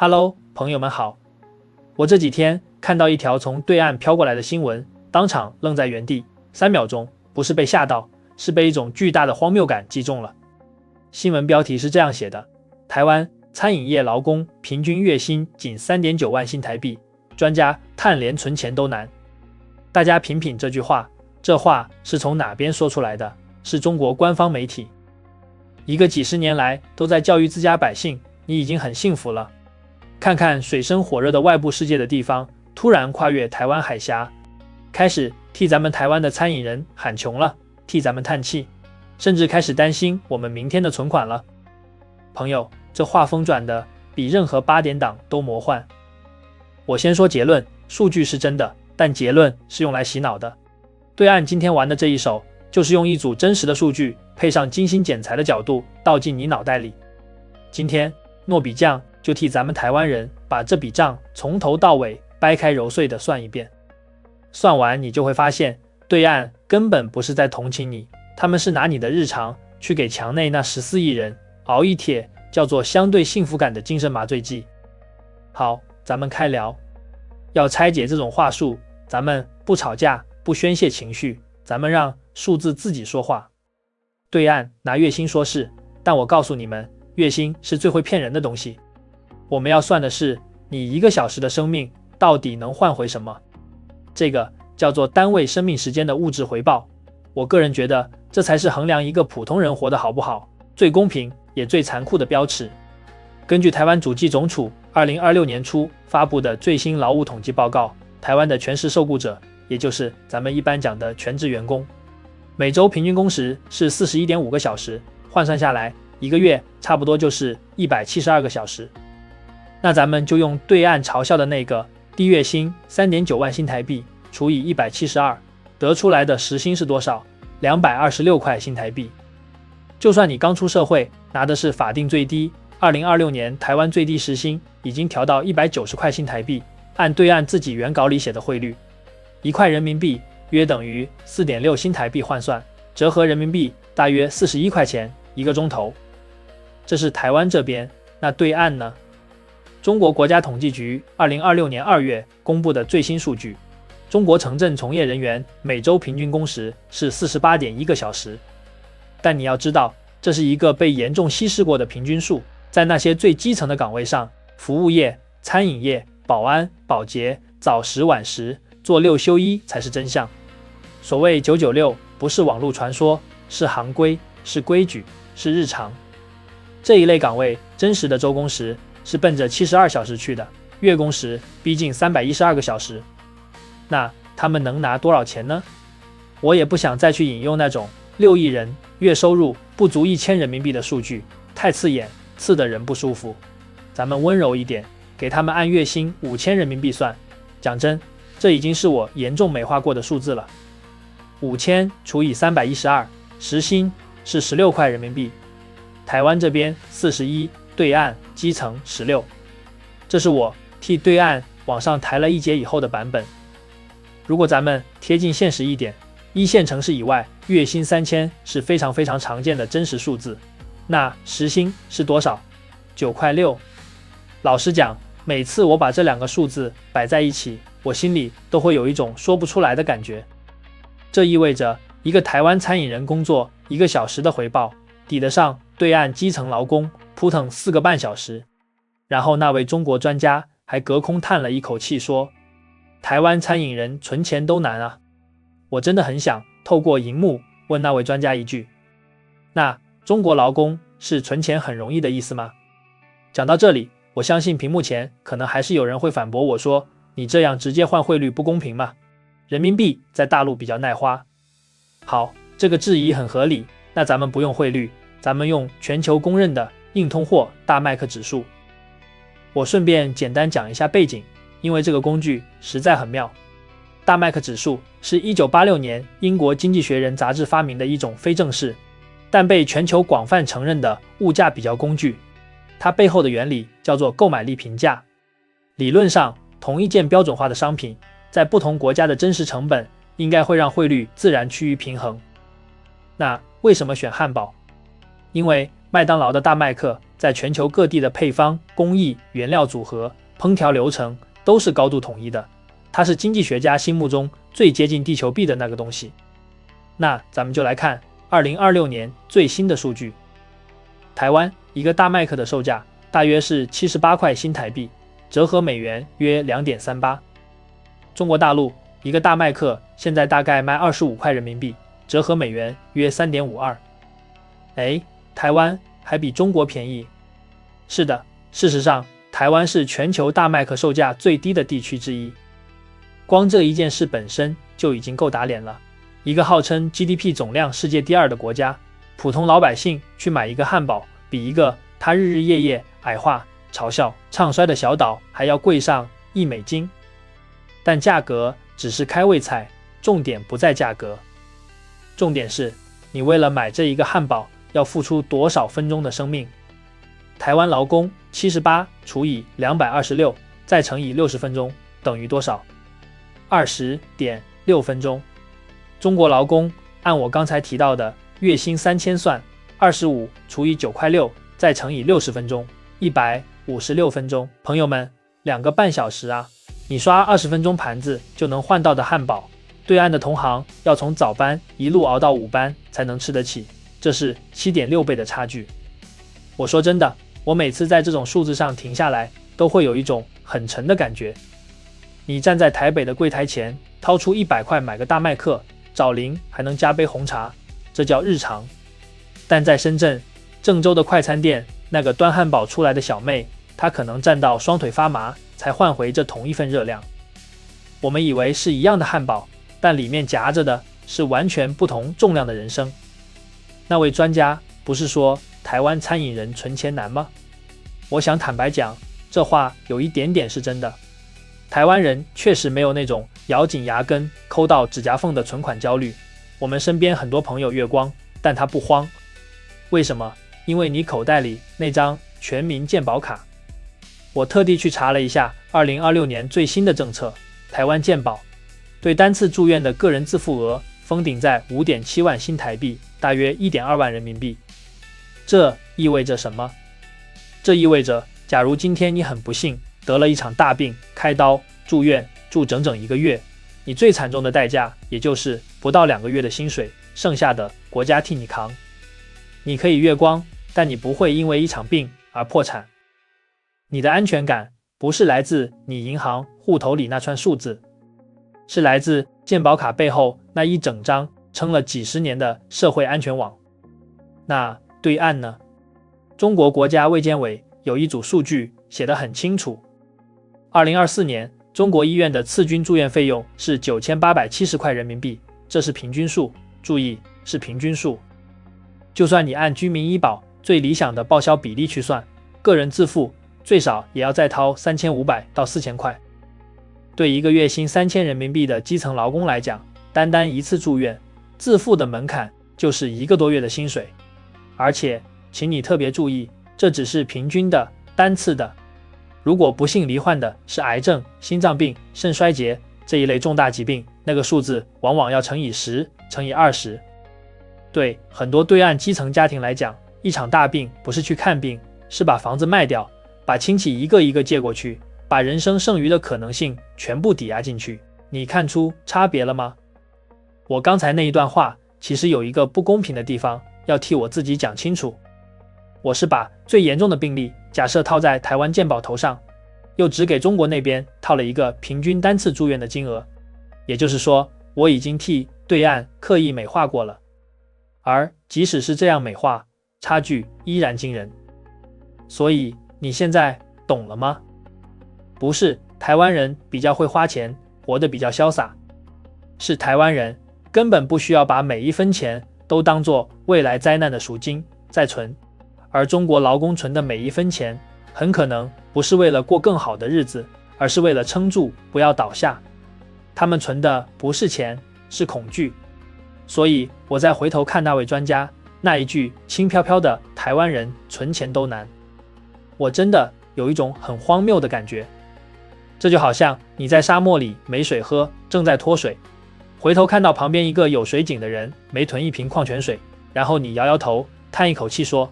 Hello，朋友们好。我这几天看到一条从对岸飘过来的新闻，当场愣在原地3秒钟，不是被吓到，是被一种巨大的荒谬感击中了。新闻标题是这样写的：台湾餐饮业劳工平均月薪仅3.9万新台币，专家叹连存钱都难。大家品品这句话，这话是从哪边说出来的？是中国官方媒体。一个几十年来都在教育自家百姓，你已经很幸福了。看看水深火热的外部世界的地方，突然跨越台湾海峡，开始替咱们台湾的餐饮人喊穷了，替咱们叹气，甚至开始担心我们明天的存款了。朋友，这画风转的比任何8点档都魔幻。我先说结论，数据是真的，但结论是用来洗脑的。对岸今天玩的这一手，就是用一组真实的数据配上精心剪裁的角度倒进你脑袋里。今天诺比酱就替咱们台湾人把这笔账从头到尾掰开揉碎的算一遍。算完你就会发现，对岸根本不是在同情你，他们是拿你的日常去给墙内那14亿人熬一帖叫做相对幸福感的精神麻醉剂。好，咱们开聊。要拆解这种话术，咱们不吵架，不宣泄情绪，咱们让数字自己说话。对岸拿月薪说事，但我告诉你们，月薪是最会骗人的东西。我们要算的是你1个小时的生命到底能换回什么，这个叫做单位生命时间的物质回报。我个人觉得这才是衡量一个普通人活得好不好最公平也最残酷的标尺。根据台湾主计总处2026年初发布的最新劳务统计报告，台湾的全时受雇者，也就是咱们一般讲的全职员工，每周平均工时是41.5个小时，换算下来1个月差不多就是172个小时。那咱们就用对岸嘲笑的那个低月薪3.9万新台币除以172，得出来的时薪是多少？226块新台币。就算你刚出社会，拿的是法定最低，2026年台湾最低时薪已经调到190块新台币，按对岸自己原稿里写的汇率，1块人民币约等于4.6新台币换算，折合人民币大约41块钱1个钟头。这是台湾这边，那对岸呢？中国国家统计局2026年2月公布的最新数据，中国城镇从业人员每周平均工时是48.1个小时。但你要知道，这是一个被严重稀释过的平均数，在那些最基层的岗位上，服务业、餐饮业、保安、保洁、早时晚时、做6休1才是真相。所谓996不是网络传说，是行规，是规矩，是日常。这一类岗位真实的周工时是奔着72小时去的，月工时逼近312个小时。那他们能拿多少钱呢？我也不想再去引用那种6亿人月收入不足1000人民币的数据，太刺眼，刺得人不舒服。咱们温柔一点，给他们按月薪5000人民币算。讲真，这已经是我严重美化过的数字了。5000除以312，时薪是16块人民币。台湾这边41，对岸基层16，这是我替对岸往上抬了一阶以后的版本。如果咱们贴近现实一点，1线城市以外，月薪3000是非常非常常见的真实数字。那时薪是多少？9块6。老实讲，每次我把这2个数字摆在一起，我心里都会有一种说不出来的感觉。这意味着一个台湾餐饮人工作1个小时的回报，抵得上对岸基层劳工扑腾4个半小时。然后那位中国专家还隔空叹了一口气说，台湾餐饮人存钱都难啊。我真的很想透过荧幕问那位专家一句，那中国劳工是存钱很容易的意思吗？讲到这里，我相信屏幕前可能还是有人会反驳我说，你这样直接换汇率不公平吗？人民币在大陆比较耐花。好，这个质疑很合理，那咱们不用汇率，咱们用全球公认的硬通货大麦克指数。我顺便简单讲一下背景，因为这个工具实在很妙。大麦克指数是1986年英国经济学人杂志发明的一种非正式，但被全球广泛承认的物价比较工具。它背后的原理叫做购买力评价。理论上，同一件标准化的商品，在不同国家的真实成本应该会让汇率自然趋于平衡。那为什么选汉堡？因为麦当劳的大麦克在全球各地的配方、工艺、原料组合、烹调流程都是高度统一的。它是经济学家心目中最接近地球币的那个东西。那咱们就来看2026年最新的数据。台湾一个大麦克的售价大约是78块新台币，折合美元约 2.38。中国大陆一个大麦克现在大概卖25块人民币，折合美元约 3.52。哎，台湾还比中国便宜。是的，事实上，台湾是全球大麦克售价最低的地区之一。光这一件事本身就已经够打脸了。一个号称 GDP 总量世界第2的国家，普通老百姓去买一个汉堡，比一个他日日夜夜矮化、嘲笑、唱衰的小岛还要贵上$1。但价格只是开胃菜，重点不在价格，重点是你为了买这一个汉堡要付出多少分钟的生命。台湾劳工78除以226再乘以60分钟等于多少？ 20.6 分钟。中国劳工按我刚才提到的月薪3000算，25除以9块6再乘以60分钟，156分钟。朋友们，2个半小时啊！你刷20分钟盘子就能换到的汉堡，对岸的同行要从早班一路熬到午班才能吃得起，这是 7.6 倍的差距。我说真的，我每次在这种数字上停下来，都会有一种很沉的感觉。你站在台北的柜台前，掏出100块买个大麦克，找零还能加杯红茶，这叫日常。但在深圳、郑州的快餐店，那个端汉堡出来的小妹，她可能站到双腿发麻，才换回这同一份热量。我们以为是一样的汉堡，但里面夹着的是完全不同重量的人生。那位专家不是说台湾餐饮人存钱难吗？我想坦白讲，这话有一点点是真的。台湾人确实没有那种咬紧牙根抠到指甲缝的存款焦虑。我们身边很多朋友月光，但他不慌。为什么？因为你口袋里那张全民健保卡。我特地去查了一下2026年最新的政策，台湾健保对单次住院的个人自付额封顶在 5.7 万新台币，大约 1.2 万人民币。这意味着什么？这意味着假如今天你很不幸得了一场大病，开刀住院住整整1个月，你最惨重的代价也就是不到2个月的薪水，剩下的国家替你扛。你可以月光，但你不会因为一场病而破产。你的安全感不是来自你银行户头里那串数字，是来自健保卡背后那一整张撑了几十年的社会安全网。那对岸呢？中国国家卫健委有一组数据写得很清楚，2024年中国医院的次均住院费用是9870块人民币，这是平均数，注意是平均数。就算你按居民医保最理想的报销比例去算，个人自付最少也要再掏3500到4000块。对一个月薪3000人民币的基层劳工来讲，单单一次住院，自付的门槛就是1个多月的薪水。而且，请你特别注意，这只是平均的，单次的。如果不幸罹患的是癌症、心脏病、肾衰竭这一类重大疾病，那个数字往往要乘以10、乘以20。对很多对岸基层家庭来讲，一场大病不是去看病，是把房子卖掉，把亲戚一个一个借过去，把人生剩余的可能性全部抵押进去。你看出差别了吗？我刚才那一段话其实有一个不公平的地方，要替我自己讲清楚。我是把最严重的病例假设套在台湾健保头上，又只给中国那边套了一个平均单次住院的金额，也就是说，我已经替对岸刻意美化过了。而即使是这样美化，差距依然惊人。所以你现在懂了吗？不是台湾人比较会花钱，活得比较潇洒，是台湾人根本不需要把每一分钱都当作未来灾难的赎金在存，而中国劳工存的每一分钱，很可能不是为了过更好的日子，而是为了撑住不要倒下。他们存的不是钱，是恐惧。所以我再回头看那位专家那一句轻飘飘的台湾人存钱都难，我真的有一种很荒谬的感觉。这就好像你在沙漠里没水喝，正在脱水，回头看到旁边一个有水井的人没囤一瓶矿泉水，然后你摇摇头叹一口气说，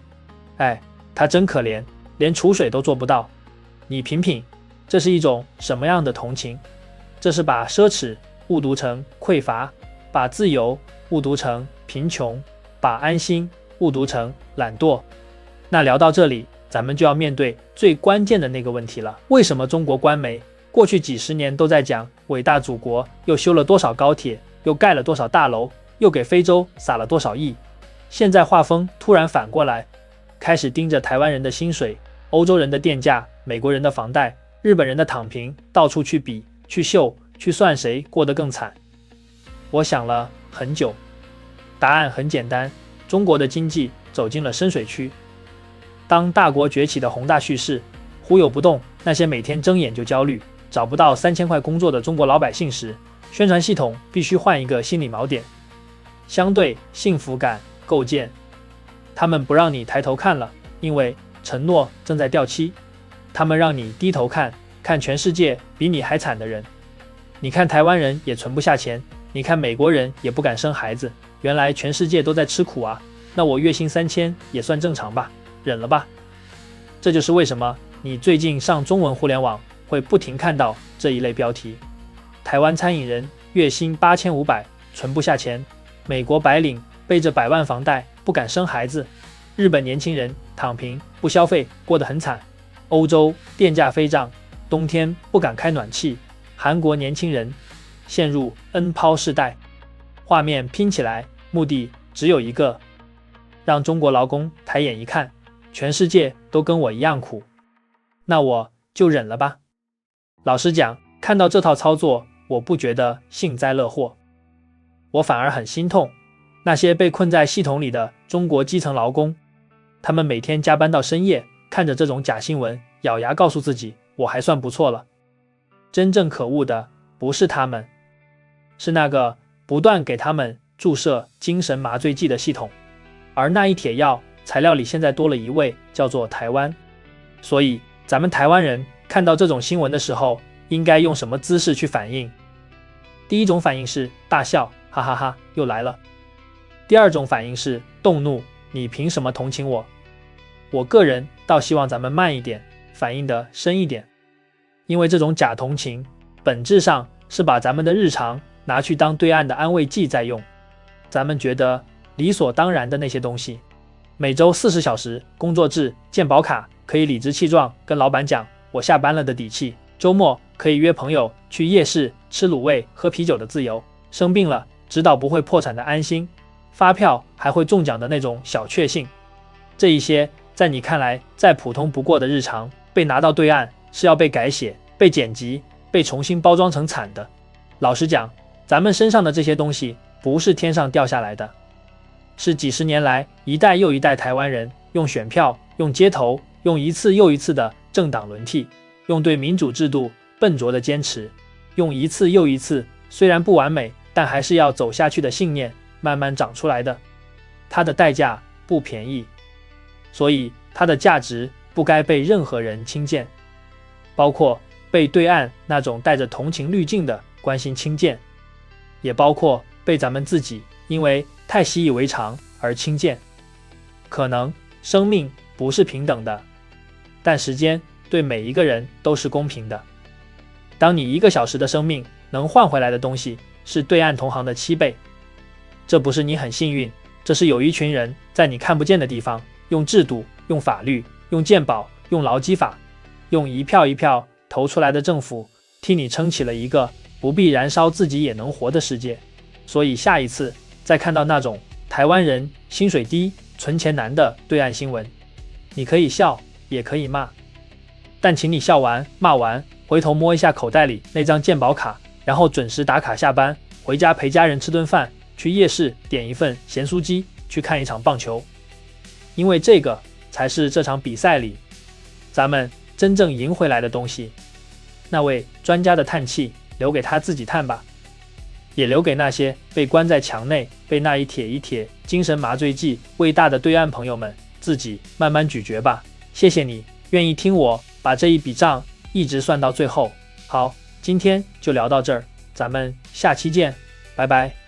哎，他真可怜，连储水都做不到。你品品，这是一种什么样的同情？这是把奢侈误读成匮乏，把自由误读成贫穷，把安心误读成懒惰。那聊到这里，咱们就要面对最关键的那个问题了。为什么中国官媒过去几十年都在讲伟大祖国又修了多少高铁，又盖了多少大楼，又给非洲撒了多少亿，现在画风突然反过来，开始盯着台湾人的薪水、欧洲人的电价、美国人的房贷、日本人的躺平，到处去比、去秀、去算谁过得更惨？我想了很久，答案很简单，中国的经济走进了深水区。当大国崛起的宏大叙事忽悠不动那些每天睁眼就焦虑、找不到3000块工作的中国老百姓时，宣传系统必须换一个心理锚点，相对幸福感构建。他们不让你抬头看了，因为承诺正在掉漆。他们让你低头看，看全世界比你还惨的人。你看台湾人也存不下钱，你看美国人也不敢生孩子，原来全世界都在吃苦啊，那我月薪3000也算正常吧，忍了吧。这就是为什么你最近上中文互联网会不停看到这一类标题：台湾餐饮人月薪8500存不下钱，美国白领背着100万房贷不敢生孩子，日本年轻人躺平不消费过得很惨，欧洲电价飞涨，冬天不敢开暖气，韩国年轻人陷入 N 抛世代。画面拼起来目的只有一个，让中国劳工抬眼一看，全世界都跟我一样苦，那我就忍了吧。老实讲，看到这套操作，我不觉得幸灾乐祸，我反而很心痛。那些被困在系统里的中国基层劳工，他们每天加班到深夜，看着这种假新闻，咬牙告诉自己，我还算不错了。真正可恶的不是他们，是那个不断给他们注射精神麻醉剂的系统。而那一帖药材料里现在多了一味，叫做台湾。所以咱们台湾人看到这种新闻的时候，应该用什么姿势去反应？第一种反应是大笑，哈哈哈，又来了。第二种反应是动怒，你凭什么同情我？我个人倒希望咱们慢一点，反应的深一点，因为这种假同情本质上是把咱们的日常拿去当对岸的安慰剂在用。咱们觉得理所当然的那些东西，每周40小时工作制、健保卡，可以理直气壮跟老板讲我下班了的底气，周末可以约朋友去夜市吃卤味喝啤酒的自由，生病了知道不会破产的安心，发票还会中奖的那种小确幸，这一些在你看来再普通不过的日常，被拿到对岸是要被改写、被剪辑、被重新包装成惨的。老实讲，咱们身上的这些东西不是天上掉下来的，是几十年来一代又一代台湾人用选票、用街头、用一次又一次的政党轮替，用对民主制度笨拙的坚持，用一次又一次虽然不完美但还是要走下去的信念慢慢长出来的。它的代价不便宜，所以它的价值不该被任何人轻贱，包括被对岸那种带着同情滤镜的关心轻贱，也包括被咱们自己因为太习以为常而轻贱。可能生命不是平等的，但时间对每一个人都是公平的。当你1个小时的生命能换回来的东西是对岸同行的7倍，这不是你很幸运，这是有一群人在你看不见的地方，用制度、用法律、用健保、用劳基法，用一票一票投出来的政府，替你撑起了一个不必燃烧自己也能活的世界。所以下一次再看到那种台湾人薪水低、存钱难的对岸新闻，你可以笑也可以骂，但请你笑完骂完，回头摸一下口袋里那张健保卡，然后准时打卡下班，回家陪家人吃顿饭，去夜市点一份咸酥鸡，去看一场棒球。因为这个才是这场比赛里咱们真正赢回来的东西。那位专家的叹气留给他自己叹吧，也留给那些被关在墙内，被那一帖一帖精神麻醉剂喂大的对岸朋友们自己慢慢咀嚼吧。谢谢你愿意听我把这一笔账一直算到最后。好，今天就聊到这儿，咱们下期见，拜拜。